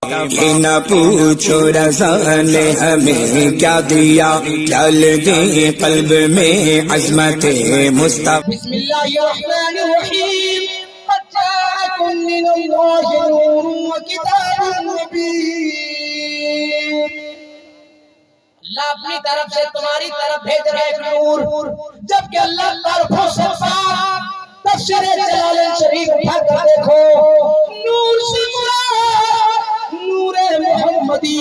मुस्तफा न पूछो रज़ा ने हमें क्या दिया, डाल दे कल्ब में अज़मत मुस्तफा। बिस्मिल्लाहिर्रहमानिर्रहीम। अत्ताकुम मिनल्लाहि नूरुन व किताबुन मुबीन। अल्लाह अपनी तरफ से तुम्हारी तरफ भेज रहा है नूर, जबकि अल्लाह तरफों से पाक। तफसीर जलालेन शरीफ उठा कर देखो, नूर से मुराद नूरे मोहम्मदी।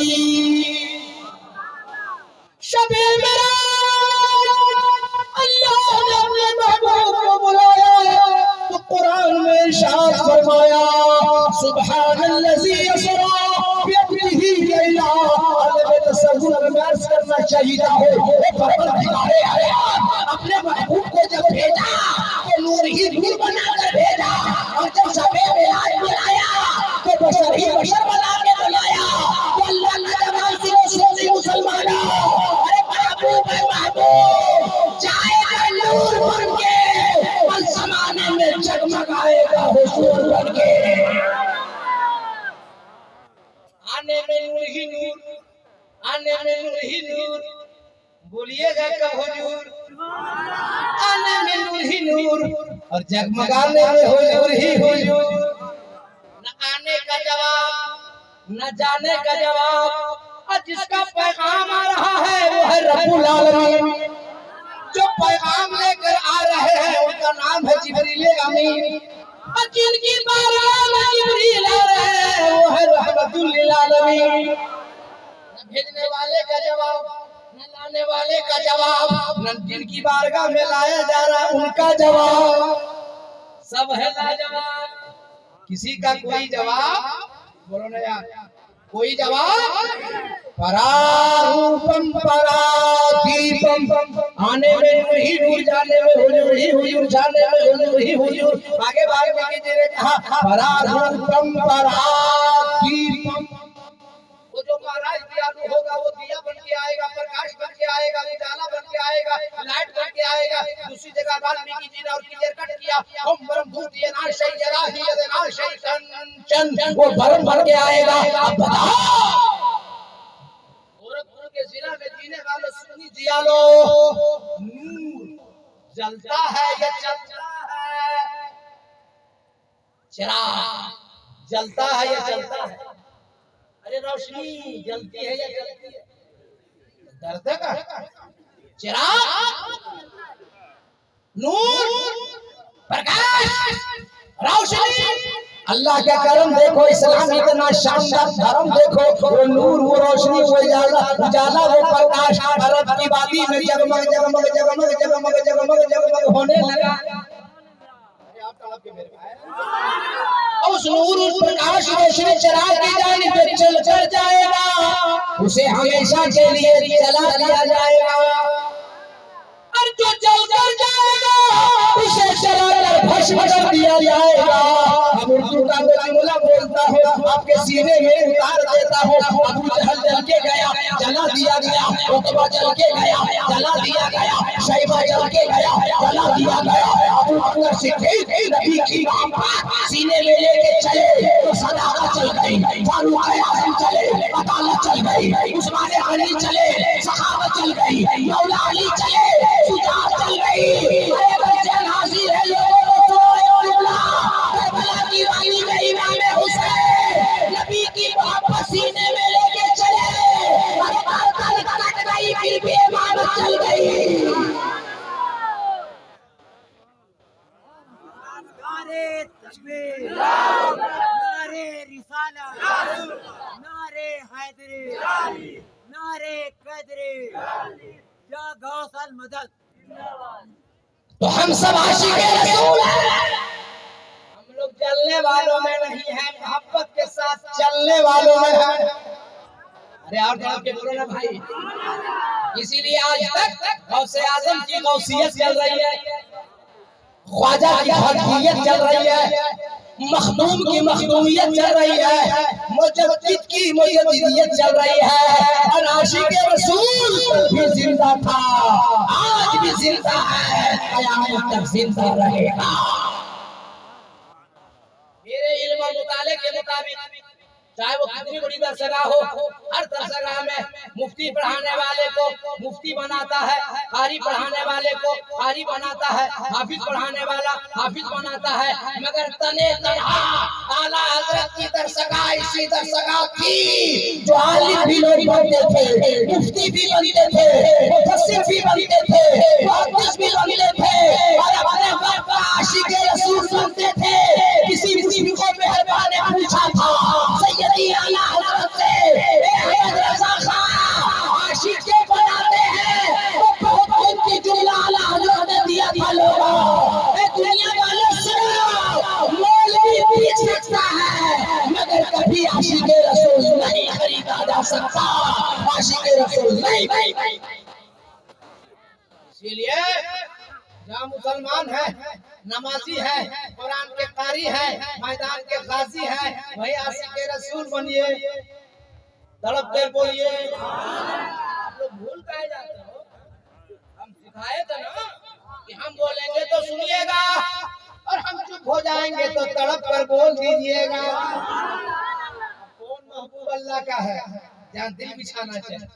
शबे मेराज अल्लाह ने अपने महबूब को बुलाया तो कुरान में इरशाद फरमाया, सुब्हानल्लज़ी यसरा बिअब्दिही इला तसव्वुर में अर्ज करना चाहिए हो। परवरदिगारे आलम अपने महबूब को जब भेजा तो नूर ही नूर बनाकर भेजा, और जब शबे मेराज बुलाया तो बशर ही बशर बना के बुलाया। तो अल्लाह का जवाब सुनो मुसलमानों, अरे महबूब है महबूब, जाएगा नूर बन के और ज़माने में जगमगाएगा हुजूर बन के। आने में नूर ही नूर, आने में नूर ही नूर, बोलिएगा कब हुजूर। आने में नूर ही नूर और जगमगाने में हुजूर ही हुजूर। न आने का जवाब न जाने का जवाब, और जिसका पैगाम आ रहा है वो है रब्बुल आलमीन। जो पैगाम लेकर आ रहे हैं उनका नाम है जिब्रील अमीन, और जिनकी बारगाह में जिब्रील आ रहे हैं वो है रहमतुल लिल आलमीन। न भेजने वाले का जवाब, न लाने वाले का जवाब, न जिनकी बारगाह में लाया जा रहा है उनका जवाब, सब है लाजवाब। किसी का कोई जवाब बोलो ना यार, कोई जवाब। परारूपम परादीपम, आने में नूर ही नूर, जाने में हुजूर ही हुजूर, जाने में हुजूर ही हुजूर। आगे वाल्मीकि जी ने कहा परारूपम परादीपम, वो जो महाराज दयालु होगा वो दिया बन के आएगा, प्रकाश बन के आएगा, उजाला बन के आएगा, लाइट बन के आएगा। दूसरी जगह वाल्मीकि जी ने और क्लियर कट किया, हम परम दूत ये ना शै जरा ही ये ना शै चन, वो भरम बन के आएगा। अब बताओ गोरखपुर के जिला में जीने वाले सुन्नी दयालो, नूर जलता है या चलता है? चिराग जलता है या चलता है? अरे रोशनी जलती है या जलती है? दर्द का चिराग, नूर, प्रकाश, रोशनी। अल्लाह का करम देखो, इस्लाम इतना शानदार धर्म देखो, वो नूर, वो रोशनी, वो उजाला, उजाला, वो प्रकाश अरब की वादी में जगमग जगमग जगमग जगमग जगमग जगमग होने लगा। उस नूर, उस प्रकाश, रोशनी चिराग की जानिब पे चल कर जाएगा, उसे हमेशा के लिए जला दिया जाएगा। और जो जल कर जाएगा उसे जलाकर भस्म कर दिया जाएगा। हम उर्दू का जुमला बोलता हूँ, आपके सीने में उतार देता हूँ। अबू जहल जल के गया, जला दिया गया। उतबा जल के गया, जला दिया गया। शैबा जल के गया, जला दिया गया। अबू बकर सिद्दीक नबी की सीने में लेके चले तो सदाकत चल गई, फारूक आज़म चले, अदालत चल गई, उस्मान गनी चले, सखावत चल गई, मौला अली चले, सुजात चल गई। अरे बच्चे हाजिर है लोगों को, करबला की वादी में इमाम हुसैन नबी की मोहब्बत सीने में लेके चले, अरे बात कट गई फिर भी इमामत चल गई। नारे तकबीर, नारे रिसाला, नारे हैदरी, नारे कैदरी, या गौसल मदद। तो हम सब आशिक़े रसूल हैं, हम लोग जलने वालों में नहीं है, मोहब्बत के साथ चलने वालों में है। अरे और जनाब के बोलो ना भाई। इसीलिए आज तक गौसे आज़म की गौसियत चल रही है, ख्वाजा की ख्वाजियत चल रही है, मखदूम की मखदूमियत चल रही है, मुजद्दिद की मुजद्दिदियत चल रही है। और आशिक़े रसूल भी जिंदा था, आज भी जिंदा है, क़यामत तक जिंदा रहेगा। मेरे इल्म और मुताले के मुताबिक चाहे वो कितनी बड़ी दरसगाह हो, हर दरसगाह में मुफ्ती पढ़ाने वाले को मुफ्ती बनाता है, कारी पढ़ाने वाले को कारी बनाता है, हाफिज पढ़ाने वाला हाफिज बनाता है, मगर तने तनहा आला हजरत की दरसगाह इसी दरसगाह थी जो आलिम भी लोग बनते थे, मुफ्ती भी बनते थे, मुफस्सिर भी बनते थे, मुहद्दिस भी बनते थे और अपने वक्त का आशिक रसूल बनते थे। किसी मुस्लिम को मेहरबान ने पूछा था सैयदी आला हजरत से, अहमद रजा खां आशिक के बनाते हैं तो बहुत कीमती जुमला आला हजरत ने दिया था। लोगों ए दुनिया वालों सुनो, मौलवी बेच सकता है मगर कभी आशिक रसूल नहीं खरीदा जा सकता, आशिक रसूल नहीं। इसीलिए जहाँ मुसलमान है, नमाजी है, कुरान के कारी है, मैदान के गाजी है, वही आशिक रसूल बनिए, तड़प कर बोलिए। आप लोग भूल कहे जाते हो, हम सिखाए थे ना कि हम बोलेंगे तो सुनिएगा और हम चुप हो जाएंगे तो तड़प कर बोल दीजिएगा। कौन महबूब अल्लाह का है जहाँ दिल बिछाना चाहिए,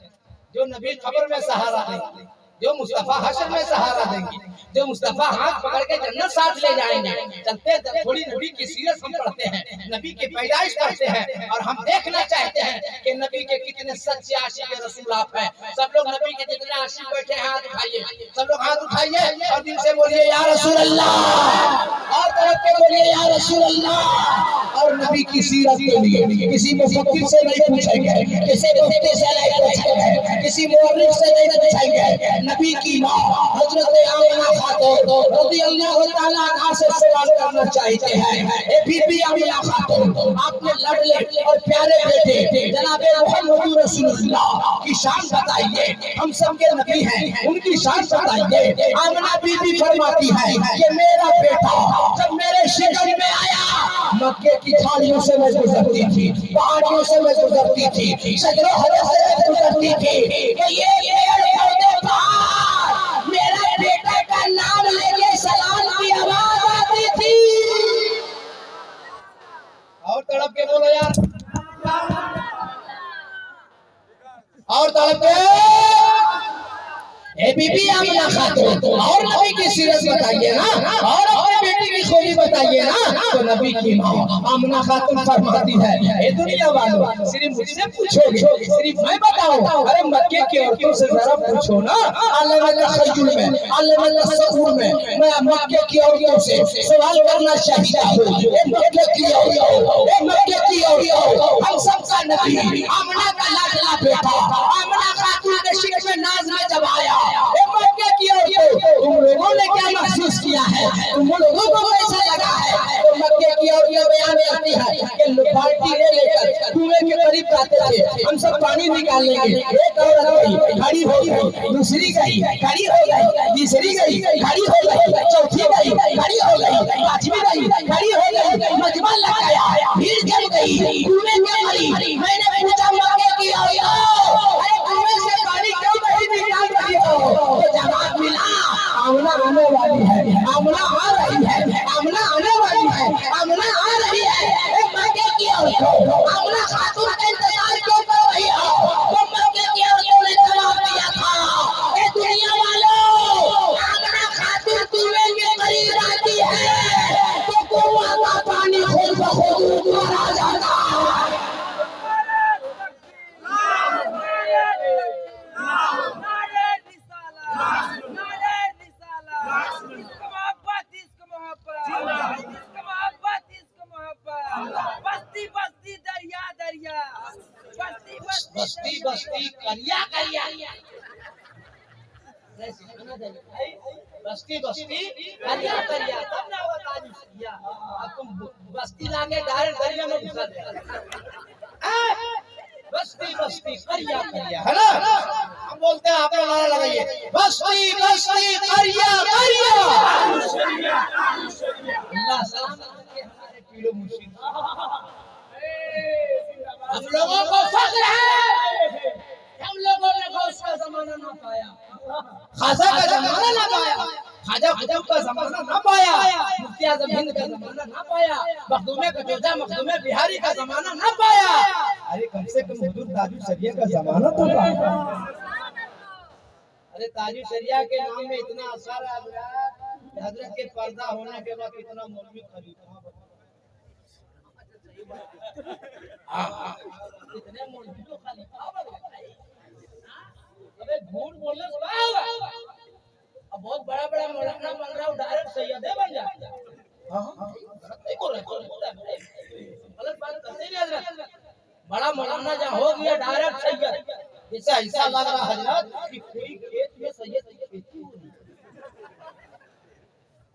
जो नबी खबर में सहारा देंगे, जो मुस्तफा हशर में सहारा देंगे, जो मुस्तफा हाथ पकड़ के जन्नत साथ ले जाएंगे। चलते थोड़ी नबी की सीरत हम पढ़ते हैं, नबी की पैदाइश पढ़ते हैं और हम देखना चाहते हैं कि नबी के कितने सच्चे आशिक रसूल आप हैं। सब लोग नबी के जितने आशिक बैठे हैं हाथ उठाइए, सब लोग हाथ उठाइए और दिल से बोलिए या रसूल अल्लाह, और तरफ के बोलिए या रसूल अल्लाह। और नबी की सीरत के लिए किसी मुफक्किर से नहीं पूछेंगे, किसी मुफ्ती से नहीं पूछेंगे, किसी मुअर्रिख से नहीं पूछेंगे। नबी की माँ हजरत आमिना खातून रज़ियल्लाहु ताला अन्हा से सवाल करना चाहते हैं। ए बीबी आमिना खातून, आपने लड़ले और प्यारे बेटे जनाब मोहम्मद रसूलुल्लाह की शान बताइए, हम सब के नबी हैं, उनकी शान बताइए। आमिना बीबी फरमाती है कि मेरा बेटा जब मेरे शिकन में आया, मक्के की झाड़ियों से मैं गुजरती थी, पहाड़ियों से मैं गुजरती थी, शजरों हरे से मैं गुजरती थी कि ये पेड़ पौधे पहाड़ मेरा बेटे का नाम लेके सलाम की आवाज आती थी। और तड़प के बोलो यार, और तड़प के ए बीबी आमिना खातून, और नबी की सीरत बताइए ना, और अपने बेटी की खूबी बताइए ना। तो नबी की माँ आमिना खातून फरमाती है, ए दुनिया वालों सिर्फ मुझसे पूछोगे, सिर्फ मैं बताऊं? अरे मक्के की औरतों से जरा पूछो ना, अल्लाह में अल्लाह सऊर में मैं मक्के की औरतों से सवाल करना चाहता हूँ। ए मक्के की औरतों, ए मक्के की औरतों, हम सबका नबी आमिना का लाडला बेटा आमिना खातून के शिकन में नाज में जब आया, तुम लोगों ने क्या महसूस किया है, तुम लोगों को कैसा लगा है? तो मक्के की औरतें बयान करती है कि बाल्टी ले लेकर कुएं के करीब जाते थे, हम सब पानी निकाल लेंगे। एक औरत गई, खड़ी हो गई, दूसरी गई, खड़ी हो गई, तीसरी गई, खड़ी हो गई, चौथी गई, खड़ी हो गई, पांचवी गई, खड़ी हो गई, मजमा लगाया, भीड़ जम गई, कुएं में मरी। मैंने पूछा मक्के की औरतों, अरे कुएं से पानी क्यों नहीं निकाल रही हो? तो जवाब मिला, आमिना आने वाली है, आमिना आ रही है, आमिना आने वाली है, आमिना आ रही है। एक मक्के की औरतों, आमिना खातून का इंतजार क्यों कर रही हो? तो मक्के की औरतों ने जवाब दिया था, ए दुनिया वालों, आमिना खातून कुएं के करीब आती है तो कुआं का पानी खुद ब खुद ऊपर आ जाता है। बस्ती बस्ती करिया करिया, बस्ती बस्ती करिया करिया, तब ना वो तारीफ किया। अब तुम बस्ती लाके डायरेक्ट दरिया में घुसा दे, बस्ती बस्ती करिया करिया, है ना? हम बोलते हैं, आप लोग नारा लगाइए, बस्ती बस्ती करिया करिया। अल्लाह सलाम के हमारे पीलो मुर्शिद, हम लोगों को फख्र है, हम लोगों ने गौस का जमाना ना पाया, खाजा का जमाना ना पाया, ख्वाजा कुतुब का जमाना ना पाया, मुफ्ती आजम हिंद का जमाना ना पाया, मखदूमे कचौजा मखदूमे बिहारी का जमाना ना पाया। अरे कम से कम हुजूर ताजु शरिया का जमाना तो पाया। अरे ताजु शरिया के नाम में इतना असर है हजरत के पर्दा होने के बाद कितना मौलवी खलीफा कितने मौलवी तो खलीफा बन गए। अबे झूठ बोलने से क्या होगा? अब बहुत बड़ा बड़ा मौलाना बन रहा हूँ, डायरेक्ट सैयदे बन जाते हैं। गलत नहीं बोल रहे, गलत बात करते नहीं हजरत। बड़ा मौलाना जहाँ हो गया डायरेक्ट सैयद, जैसा ऐसा लग रहा हजरत कि कोई खेत में सैयद की खेती हो रही है।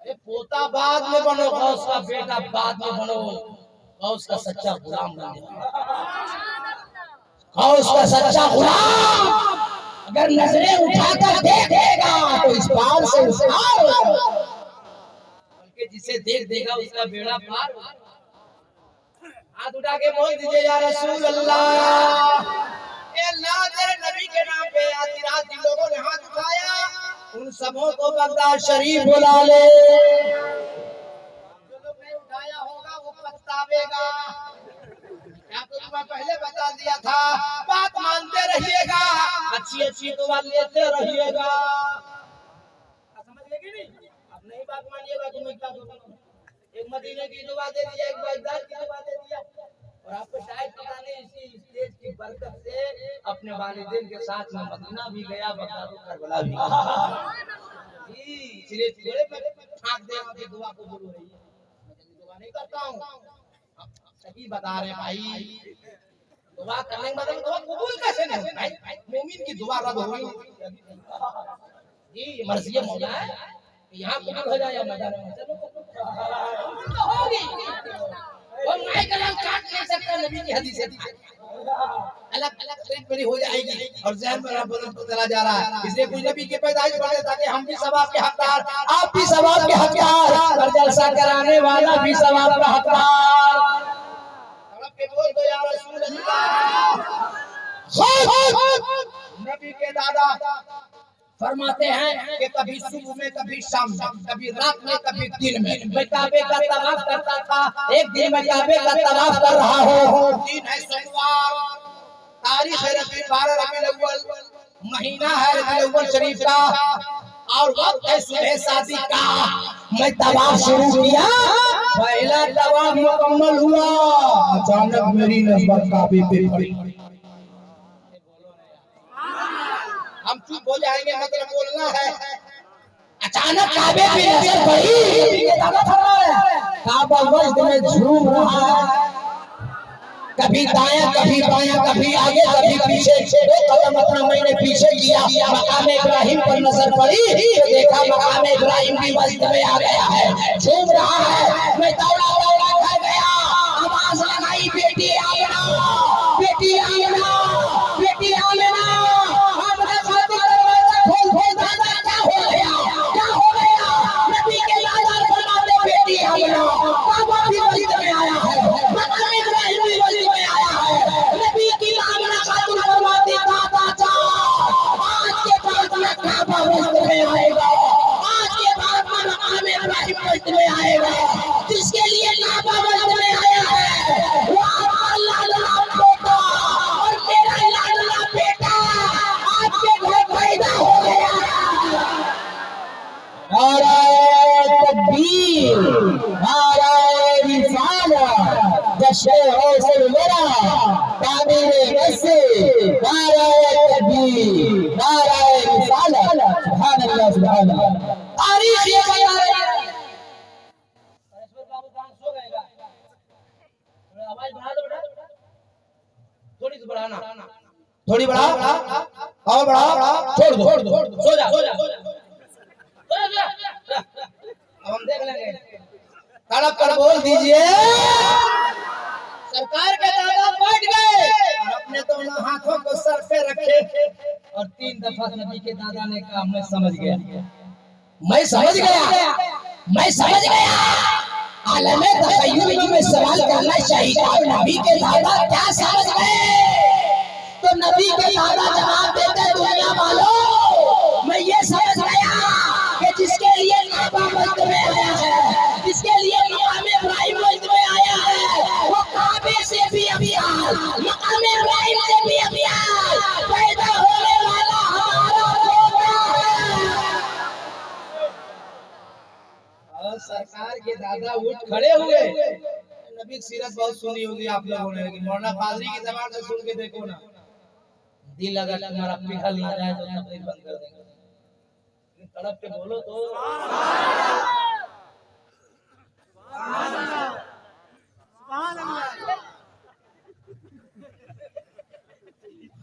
अरे पोता बाद में बनो, गौस का बेटा बाद में बनो, गौस का सच्चा गुलाम बनो। गौस का सच्चा गुलाम अगर नजरें उठाकर देखेगा तो इस पार से उस पार होगा, बल्कि जिसे देख देगा उसका बेड़ा पार होगा। हाथ उठा के बोल दीजिए या रसूल अल्लाह। ए अल्लाह तेरे नबी के नाम पे आधी रात जिन लोगों ने हाथ उठाया उन सबों को बगदाद शरीफ बुला ले। जो लोग नहीं उठाया होगा वो पछतावेगा। आपको तो मैं पहले बता दिया था, बात मानते रहिएगा, अच्छी अच्छी दुआ लेते रहिएगा। समझ लेगी नहीं? अब नहीं बात मानिएगा तो मैं क्या करूं? एक मदीने की दुआ दे दिया, एक बगदाद की दुआ दे दिया, और आपको शायद पता नहीं इसी स्टेज की बरकत से अपने वालिदैन के साथ में मदीना भी गया, बगदाद और करबला भी गया। जी इसलिए थोड़े ठाक दे आपकी दुआ को बोल रही है, मैं जल्दी दुआ नहीं करता हूँ, सही बता रहे भाई। दुआ करने के बाद दुआ कबूल कैसे नहीं होता भाई? मोमिन की दुआ रब हुई जी, मर्जी मौला है यहाँ कबूल हो जाए या मजा नहीं होगी। वो मैं कलम काट नहीं सकता, नबी की हदीस है, अलग अलग ट्रेन बड़ी हो जाएगी और ज़हन में बदलता चला जा रहा है। इसलिए कोई नबी की पैदाइश बढ़े ताकि हम भी सवाब के हकदार, आप भी सवाब के हकदार और जलसा कराने वाला भी सवाब का हकदार। बोल दो या रसूल अल्लाह। नबी के दादा फरमाते हैं कि कभी सुबह में, कभी शाम में, कभी रात में, कभी दिन में मैं काबे का तवाफ करता था। एक दिन मैं काबे का तवाफ कर रहा हूँ, दिन है सोमवार, तारीख है रबीउल अव्वल, महीना है रबीउल अव्वल शरीफ का और वक्त है सुबह शादी का। मैं तवाफ शुरू किया, पहला तवाफ मुकम्मल हुआ, अचानक मेरी नजर काबे पे पड़ी। हम चुप हो जाएंगे, मतलब बोलना है। अचानक काबे पे नजर पड़ी, काबा वज्द में झूम रहा है, कभी दायां कभी बायां, कभी आगे कभी पीछे। एक कदम अपना मैंने पीछे किया, मकाम इब्राहिम पर नजर पड़ी, देखा मकाम इब्राहिम भी वज्द में आ गया है, झूम रहा है। मैं दौड़ा दौड़ा कर गया, आवाज लगाई, बेटी आमिना, बेटी आमिना, बेटी आमिना। हमने खातिर दरवाजा खोल खोल, दादा क्या हो गया, क्या हो गया? नबी के लाला फरमाते बेटी आमिना, काबा भी वज्द में आया है, मकाम इब्राहिम भी वज्द में आया है। नबी की आमिना खातिर फरमाते दादा जा, आज के बाद में काबा वज्द में आएगा, आज के बाद में मकाम इब्राहिम वज्द में आएगा। जिसके लिए काबा वज्द में आया है वो आपका लाडला बेटा और मेरा लाडला बेटा आपके घर पैदा हो गया। नारे तकबीर, नारे रिसालत, जश्न हौसल वरा, तामीर मस्जिद, नारे तकबीर, नारे रिसालत। सुभान अल्लाह, सुभान अल्लाह। तारीख ये बता रही है। आवाज बढ़ा दो बेटा, थोड़ी सी बढ़ाना, थोड़ी बढ़ा और बढ़ा, छोड़ दो, सो जा, अब हम देख लेंगे। तड़प कर बोल दीजिए, सरकार के दादा बैठ गए और अपने दोनों हाथों को सर पे रखे और 3 दफा नबी के दादा ने कहा मैं समझ गया, मैं समझ गया, मैं समझ गया। आलमे तखय्युल में सवाल करना चाहिए, नबी के दादा क्या समझ गए? तो नबी के दादा जवाब देते, दुनिया वालों मैं ये समझ गया कि जिसके लिए मकाम इब्राहिम से भी अभियान पैदा होने वाला हमारा बेटा है। और सरकार के दादा उठ खड़े हुए। नबी की सीरत बहुत सुनी होगी आप लोगों ने, लेकिन मौलाना कादरी की जबान से सुन के देखो ना, दिल अगर तुम्हारा पिघल ना जाए तो तकलीफ बंद कर देंगे। तड़प के बोलो तो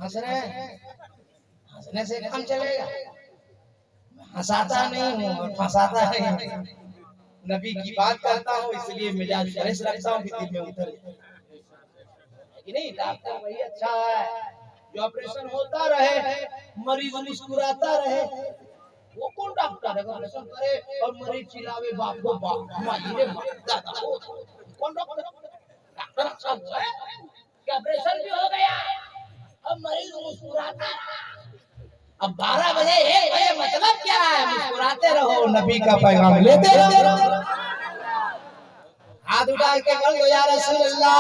हंस रहे हैं, हंसने से काम चलेगा। हंसाता नहीं हूँ और फंसाता नहीं, नबी की बात करता हूँ इसलिए मिजाज फ्रेश रखता हूँ कि दिल में उतर कि नहीं। डॉक्टर वही अच्छा है जो ऑपरेशन होता रहे, मरीज मुस्कुराता रहे। वो कौन डॉक्टर है ऑपरेशन करे और मरीज चिल्लावे बाप को बाप, मायरे दादा, कौन डॉक्टर? डॉक्टर अच्छा हुआ है कि ऑपरेशन भी हो गया अब मरीज मुस्कुराता है। अब 12 बजे 1 बजे मतलब क्या है? मुस्कुराते रहो, नबी का पैगाम लेते रहो। हाथ उठा के बोल दो या रसूल अल्लाह।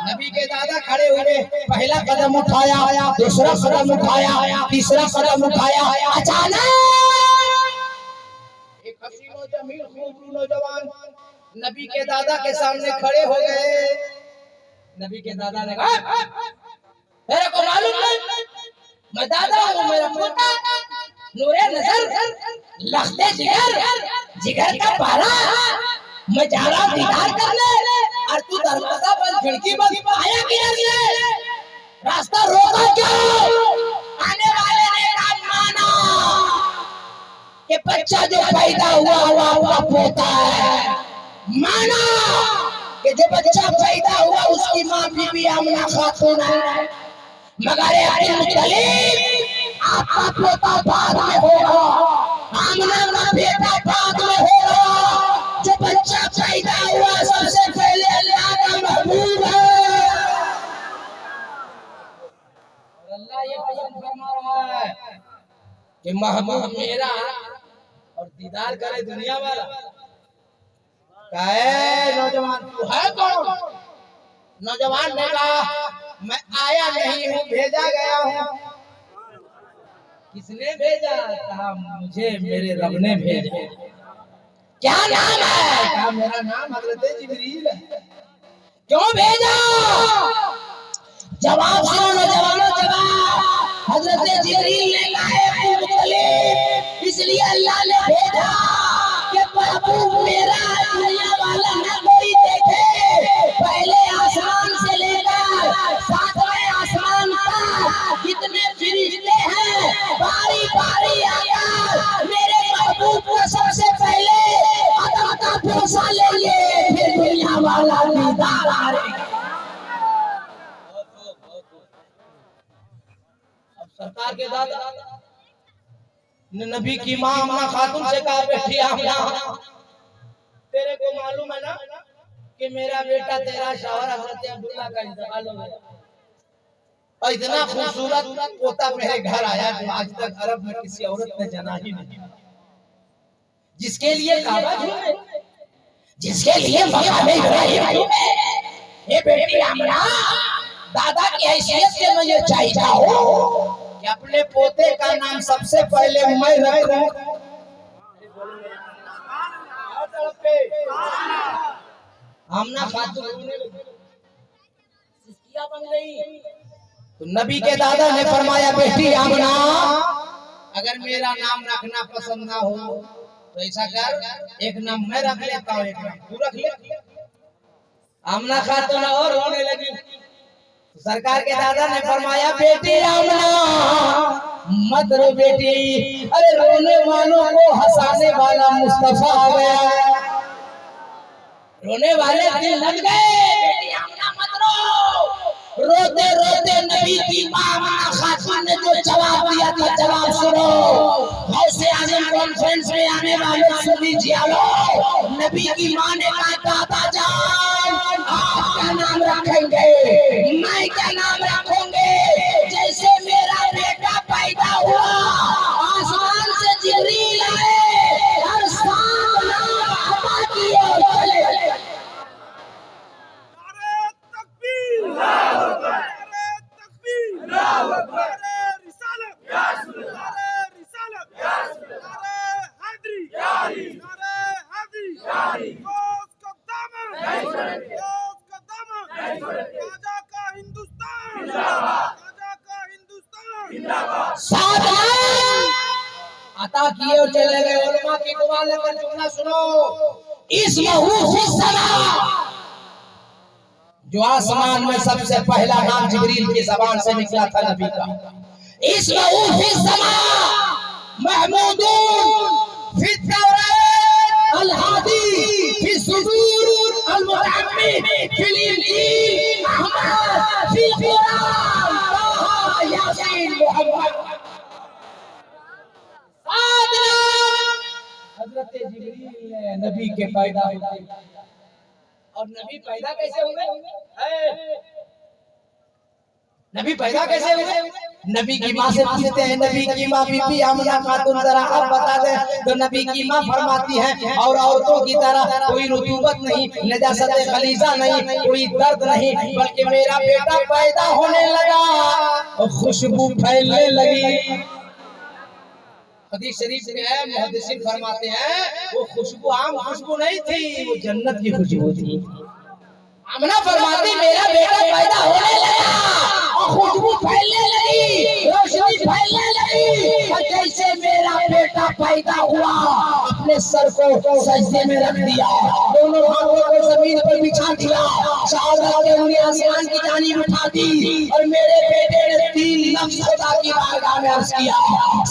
नबी के दादा खड़े हुए, पहला कदम उठाया, दूसरा कदम उठाया, तीसरा कदम उठाया। अचानक एक हसीनो जमील खूबसूरत नौजवान नबी के दादा के सामने खड़े हो गए। नबी के दादा ने कहा, मेरे को मालूम नहीं, मैं दादा हूँ, मेरा पोता नूरे नजर लखते जिगर का पारा, मैं जा रहा हूँ दीदार करने और तू दरवाजा बंद खिड़की बंद आया किधर? रास्ता रोका क्यों? आने वाले ने कहा माना कि बच्चा जो पैदा हुआ पोता है। माना कि जो बच्चा पैदा हुआ उसकी माँ बीबी आमना खातून है, मगर अब्दुल मुत्तलिब आपका पोता बाद में होगा, आमना का बेटा बाद में होगा। जो बच्चा पैदा हुआ सबसे पहले अल्लाह का महबूब है। और अल्लाह ये पसंद फरमा रहा है कि महबूब मेरा और दीदार करे दुनिया वाला। कहे नौजवान तू है कौन? नौजवान ने कहा मैं आया नहीं हूँ, भेजा गया हूँ। किसने भेजा? कहा मुझे मेरे रब ने भेजा। क्या नाम है? कहा मेरा नाम हजरत जिब्रील है। क्यों भेजा? जवाब सुनो नौजवानों, जवाब। हजरत जिब्रील ने कहा इसलिए अल्लाह ने भेजा कि महबूब मेरा दुनिया वाला न कोई देखे। पहले आसमान से लेकर 7वें आसमान तक जितने फरिश्ते हैं बारी बारी आकर मेरे महबूब को सबसे पहले अदा का भरोसा लेंगे, फिर दुनिया वाला दीदार करेगा। अब सरकार के दादा नबी की माँ आमना खातून से कहा बेटी आमना, तेरे को मालूम है ना कि मेरा बेटा तेरा शौहर हजरत अब्दुल्ला का इंतकाल हो गया और इतना खूबसूरत पोता मेरे घर आया जो आज तक अरब में किसी औरत ने जना ही नहीं, जिसके लिए काबा झूमे, जिसके लिए मकाम इब्राहिम झूमे। ये बेटी आमना, दादा की हैसियत से मैं ये चाहता हूँ कि अपने पोते का नाम सबसे पहले मैं रखूं। आमना खातून बन गई तो नबी के दादा ने फरमाया बेटी आमना, अगर मेरा नाम रखना पसंद ना हो तो ऐसा कर, एक नाम मैं रख लेता हूँ, एक नाम तू रख ले। आमना खातून और रोने लगी। सरकार के दादा ने फरमाया बेटी आमना मत रो बेटी, अरे रोने वालों को हंसाने वाला मुस्तफा आ गया। रोने वाले दिल लग गए, बेटी आमना मत रो। रोते रोते नबी की माँ आमना खातून ने जो जवाब दिया था, जवाब सुनो। गौसे आजम कॉन्फ्रेंस में आने वालों से लीजिए। नबी की माँ ने कहा दादा जान आप क्या नाम रखेंगे? मैं क्या नाम रखूंगे? जैसे मेरा बेटा पैदा हुआ आसमान से जिब्रील आए और सात नाम अता किए और चले। नारे तकबीर, अता किए और चले गए। उलमा की दुआ लेकर जुमला सुनो, इस्महू समा, जो आसमान में सबसे पहला नाम जिब्रील की ज़बान से निकला था नबी का। इस्महू समा महमूदून फी तौरात अल हादी फी सुदूर अल मुतअम्मी फिल इंजील अहमद फी कुरान ताहा यासीन मुहम्मद। हजरत जिब्रील ने नबी के पैदा हुए। और नबी पैदा कैसे हुए? नबी पैदा कैसे हुए? नबी की माँ से पूछते हैं, नबी की माँ बीबी आमना खातून जरा आप बता दें। तो नबी की माँ फरमाती है, और औरतों की तरह कोई रुतूबत नहीं, नजासत खलीजा नहीं, कोई दर्द नहीं, बल्कि मेरा बेटा पैदा होने लगा और खुशबू फैलने लगी। हदीस शरीफ में है, मुहद्दिसीन फरमाते हैं वो खुशबू आम खुशबू नहीं थी, वो जन्नत की खुशबू थी। आमना फरमाती मेरा बेटा पैदा होने लगा और खुशबू फैलने लगी, रोशनी फैलने लगी। और जैसे मेरा बेटा पैदा हुआ, अपने सर को सजदे में रख दिया, दोनों हाथों को जमीन पर बिछा दिया, शहादत के उंगलियां आसमान की जानिब उठा दी, और मेरे बेटे ने 3 लफ्ज खुदा की बारगाह में अर्ज किया।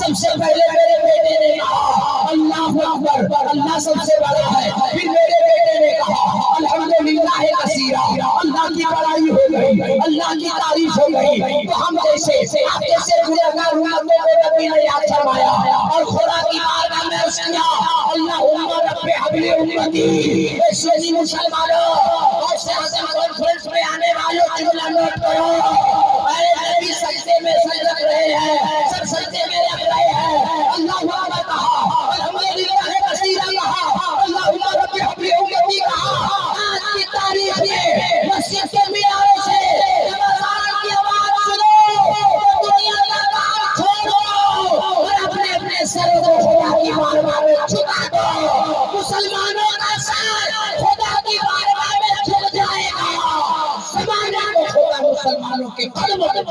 सबसे पहले मेरे बेटे ने कहा अल्लाहु अकबर, अल्लाह सबसे बड़ा है। फिर मेरे बेटे ने कहा अल्हम्दुलिल्लाह कसीरा, अल्लाह की बड़ाई हो गई, अल्लाह की तारीफ हो गई। तो हम जैसे आप जैसे गुनहगार उम्मतों को नबी ने याद फरमाया और खुदा की बारगाह में अर्ज किया अल्लाहुम्मा रब्बि हबली उम्मती। ऐसे मुसलमानों और सियासत कॉन्फ्रेंस में आने वालों जुमला नोट करो। अरे नबी सजदे में सजद रहे हैं, सब सजदे में लग रहे हैं। अल्लाहु अकबर कहा, अल्हम्दुलिल्लाह कसीरा कहा, अल्लाहुम्मा रब्बि हबली उम्मती कहा। आज की तारीख में मस्जिद के मीनारों से जब अज़ान की आवाज सुनो तो दुनिया का काम छोड़ो और अपने अपने सर को खुदा की बारगाह में झुका दो। मुसलमानों का सर खुदा की बारगाह में झुक जाएगा, ज़माने को खुदा मुसलमानों के कदमों में